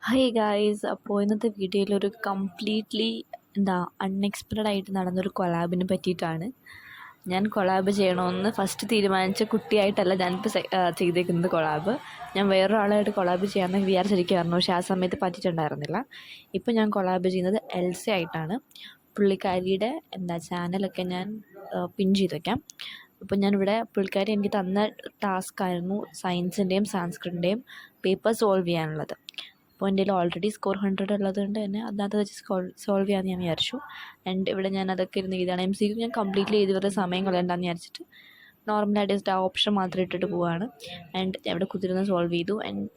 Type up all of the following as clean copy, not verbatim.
Hi guys, അപ്പോൾ ഇന്നത്തെ വീഡിയോയിൽ ഒരു കംപ്ലീറ്റ്ലി അൺഎക്സ്പെക്റ്റഡ് ആയിട്ട് നടന്നൊരു കൊളാബിനെ പറ്റിയിട്ടാണ്. ഞാൻ കൊളാബ് ചെയ്യണമെന്ന് ഫസ്റ്റ് തീരുമാനിച്ച കുട്ടിയായിട്ടല്ല ഞാനിപ്പോൾ ചെയ്തേക്കുന്നത് കൊളാബ്. ഞാൻ വേറൊരാളായിട്ട് കൊളാബ് ചെയ്യാമെന്ന് വിചാരിച്ചിരിക്കുമായിരുന്നു, പക്ഷേ ആ സമയത്ത് പറ്റിയിട്ടുണ്ടായിരുന്നില്ല. ഇപ്പോൾ ഞാൻ കൊളാബ് ചെയ്യുന്നത് എൽസി ആയിട്ടാണ്. പുള്ളിക്കാരിയുടെ ചാനലൊക്കെ ഞാൻ പിൻ ചെയ്ത് വയ്ക്കാം. അപ്പോൾ ഞാനിവിടെ പുള്ളിക്കാരി എനിക്ക് തന്ന ടാസ്ക് ആയിരുന്നു സയൻസിൻ്റെയും സാൻസ്ക്രിറ്റിൻ്റെയും പേപ്പർ സോൾവ് ചെയ്യാനുള്ളത്. അപ്പോൾ എൻ്റെ ഓൾറെഡി സ്കോർ 100 ഉള്ളത് കൊണ്ട് തന്നെ അതിനകത്ത് വെച്ച് സോൾവ് ചെയ്യാമെന്ന് ഞാൻ വിചാരിച്ചു. ആൻഡ് ഇവിടെ ഞാൻ അതൊക്കെ ഇരുന്ന് എഴുതാണ്. MCQ ഞാൻ കംപ്ലീറ്റ്ലി എഴുതി വെറുതെ സമയം കളയണ്ടെന്ന് വിചാരിച്ചിട്ട് നോർമലായിട്ട് ജസ്റ്റ് ആ ഓപ്ഷൻ മാത്രം ഇട്ടിട്ട് പോവുകയാണ്. ആൻഡ് അവിടെ കുത്തിരുന്ന് സോൾവ് ചെയ്തു. ആൻഡ്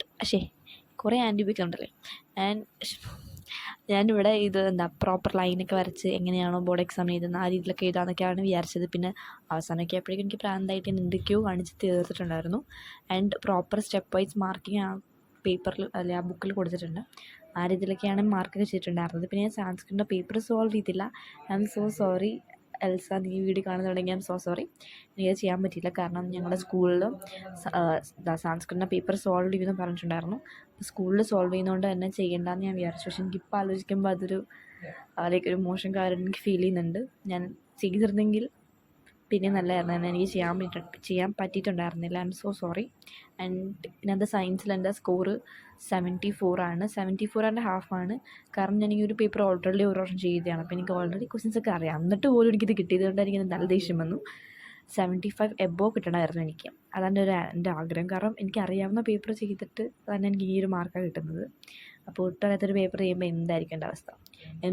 കുറേ ആൻറ്റിബിക് ഉണ്ടല്ലേ. ആൻഡ് ഞാനിവിടെ ഇത് പ്രോപ്പർ ലൈനൊക്കെ വരച്ച് എങ്ങനെയാണോ ബോർഡ് എക്സാം എഴുതുന്നത് ആ രീതിയിലൊക്കെ എഴുതാമെന്നൊക്കെയാണ് വിചാരിച്ചത്. പിന്നെ അവസാനമൊക്കെ ആയപ്പോഴേക്കും എനിക്ക് പ്രാന്തായിട്ട് ഞാൻ എന്തൊക്കെയോ കാണിച്ച് തീർത്തിട്ടുണ്ടായിരുന്നു. And proper step wise marking ആ പേപ്പറിൽ അല്ലെ ആ ബുക്കിൽ കൊടുത്തിട്ടുണ്ട്. ആ രീതിയിലൊക്കെയാണ് മാർക്കൊക്കെ ചെയ്തിട്ടുണ്ടായിരുന്നത്. പിന്നെ ഞാൻ സാൻസ്ക്രിറ്റിൻ്റെ പേപ്പർ സോൾവ് ചെയ്തില്ല. I am so sorry Elsa, നീ വീഡിയോ കാണുന്നുണ്ടെങ്കിൽ ഐ ആം സോ സോറി. എനിക്കത് ചെയ്യാൻ പറ്റിയില്ല. കാരണം ഞങ്ങളുടെ സ്കൂളിൽ സാൻസ്ക്രിറ്റിൻ്റെ പേപ്പർ സോൾവ് ചെയ്യുമെന്ന് പറഞ്ഞിട്ടുണ്ടായിരുന്നു. സ്കൂളിൽ സോൾവ് ചെയ്യുന്നതുകൊണ്ട് തന്നെ ചെയ്യേണ്ടെന്ന് ഞാൻ വിചാരിച്ചു. പക്ഷെ എനിക്കിപ്പോൾ ആലോചിക്കുമ്പോൾ അതൊരു ഒരു മോശം കാര്യം എനിക്ക് ഫീൽ ചെയ്യുന്നുണ്ട്. ഞാൻ ചെയ്തിരുന്നെങ്കിൽ പിന്നെ നല്ലതായിരുന്നു. എനിക്ക് ചെയ്യാൻ പറ്റിയിട്ടുണ്ടായിരുന്നില്ല. I am so sorry. And ഇതിനകത്ത് സയൻസിൽ എൻ്റെ സ്കോറ് 74 ആണ്. 74.5 ആണ്. കാരണം ഞാൻ ഈ ഒരു പേപ്പർ ഓൾറെഡി ഒരു വർഷം ചെയ്തതാണ്. അപ്പോൾ എനിക്ക് ഓൾറെഡി ക്വസ്റ്റ്യൻസൊക്കെ അറിയാം. എന്നിട്ട് പോലും എനിക്കിത് കിട്ടിയത് കൊണ്ട് എനിക്ക് നല്ല ദേഷ്യം വന്നു. 75 എബോവ് കിട്ടണമായിരുന്നു എനിക്ക്. അതാണ് എൻ്റെ ആഗ്രഹം. കാരണം എനിക്കറിയാവുന്ന പേപ്പർ ചെയ്തിട്ട് തന്നെ എനിക്ക് ഈ ഒരു മാർക്കാണ് കിട്ടുന്നത്. അപ്പോൾ ഒട്ടകത്തൊരു പേപ്പർ ചെയ്യുമ്പോൾ എന്തായിരിക്കും എൻ്റെ അവസ്ഥ.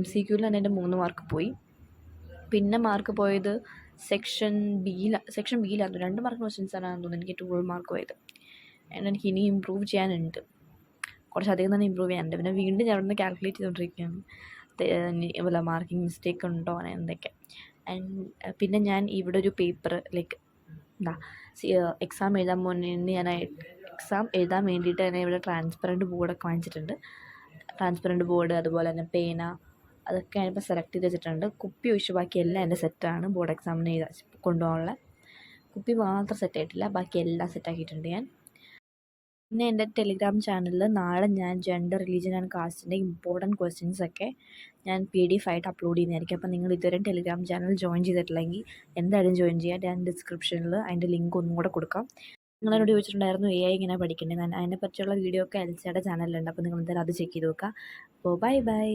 MCQയിൽ തന്നെ എൻ്റെ 3 മാർക്ക് പോയി. പിന്നെ മാർക്ക് പോയത് സെക്ഷൻ ബിയിലായിരുന്നു. 2 മാർക്ക് ക്വസ്റ്റ്യൻസാണ് തോന്നുന്നു എനിക്ക് 12 മാർക്ക് പോയത്. എനിക്ക് ഇനി ഇമ്പ്രൂവ് ചെയ്യാനുണ്ട്, കുറച്ചധികം തന്നെ ഇമ്പ്രൂവ് ചെയ്യാനുണ്ട്. പിന്നെ വീണ്ടും ഞാൻ അവിടെ നിന്ന് കാൽക്കുലേറ്റ് ചെയ്തുകൊണ്ടിരിക്കുകയാണ് മാർക്കിംഗ് മിസ്റ്റേക്ക് ഉണ്ടോ എന്തൊക്കെ. ആൻഡ് പിന്നെ ഞാൻ ഇവിടെ ഒരു പേപ്പർ എക്സാം എഴുതാൻ വേണ്ടിയിട്ട് തന്നെ ഇവിടെ ട്രാൻസ്പെറൻറ്റ് ബോർഡൊക്കെ വാങ്ങിച്ചിട്ടുണ്ട്. ട്രാൻസ്പെറൻറ്റ് ബോർഡ്, അതുപോലെ തന്നെ പേന, അതൊക്കെ ഞാനിപ്പോൾ സെലക്ട് ചെയ്ത് വെച്ചിട്ടുണ്ട്. കുപ്പി ഒഴിച്ച് ബാക്കി എല്ലാം എൻ്റെ സെറ്റാണ്. ബോർഡ് എക്സാമിന് കൊണ്ടുപോകാനുള്ള കുപ്പി മാത്രം സെറ്റായിട്ടില്ല, ബാക്കി എല്ലാം സെറ്റാക്കിയിട്ടുണ്ട് ഞാൻ. പിന്നെ എൻ്റെ ടെലിഗ്രാം ചാനലിൽ നാളെ ഞാൻ ജെൻഡർ, റിലീജിയൻ ആൻഡ് കാസ്റ്റിൻ്റെ ഇമ്പോർട്ടൻറ്റ് ക്വസ്റ്റ്യൻസൊക്കെ ഞാൻ PDF ആയിട്ട് അപ്ലോഡ് ചെയ്യുന്നതായിരിക്കും. അപ്പോൾ നിങ്ങൾ ഇതുവരെ ടെലിഗ്രാം ചാനൽ ജോയിൻ ചെയ്തിട്ടില്ലെങ്കിൽ എന്തായാലും ജോയിൻ ചെയ്യാം. ഞാൻ ഡിസ്ക്രിപ്ഷനിൽ അതിൻ്റെ ലിങ്ക് ഒന്നും കൂടെ കൊടുക്കാം. നിങ്ങളെന്നോട് ചോദിച്ചിട്ടുണ്ടായിരുന്നു AI ഇങ്ങനെ പഠിക്കേണ്ടത്. അതിനെ പറ്റിയുള്ള വീഡിയോ ഒക്കെ എൽസയുടെ ചാനലിലുണ്ട്. അപ്പോൾ നിങ്ങൾ എന്തായാലും അത് ചെക്ക് ചെയ്ത് നോക്കുക. അപ്പോൾ ബൈ.